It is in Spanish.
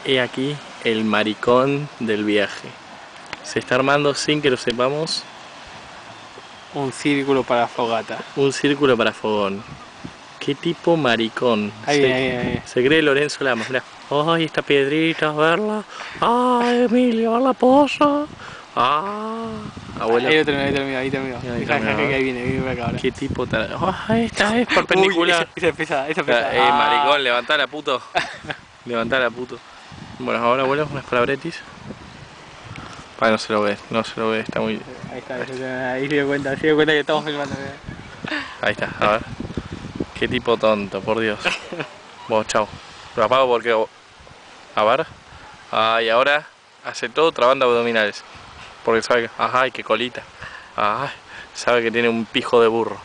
He aquí el maricón del viaje. Se está armando sin que lo sepamos. Un círculo para fogata. Un círculo para fogón. ¿Qué tipo maricón? Ahí viene, ahí viene. Se cree Lorenzo Lamas, mirá. Ay, esta piedrita, verla. Ay, Emilio, ver la poza. Abuelo. Ahí termino, ahí termino. Ahí viene para acá ahora. ¿Qué tipo tal? Esta es perpendicular. Uy, esa es pesada. Maricón, levantala, puto. Levantala, puto. Bueno, ahora abuelo, unas palabretis. No se lo ve, está muy... Ahí está, ahí se dio cuenta que estamos filmando. Ahí está, a ver. Qué tipo tonto, por Dios. Vos, chao. Lo apago porque... A ver. Y ahora hace todo trabando abdominales. Porque sabe que... Ajá, y qué colita. Sabe que tiene un pijo de burro.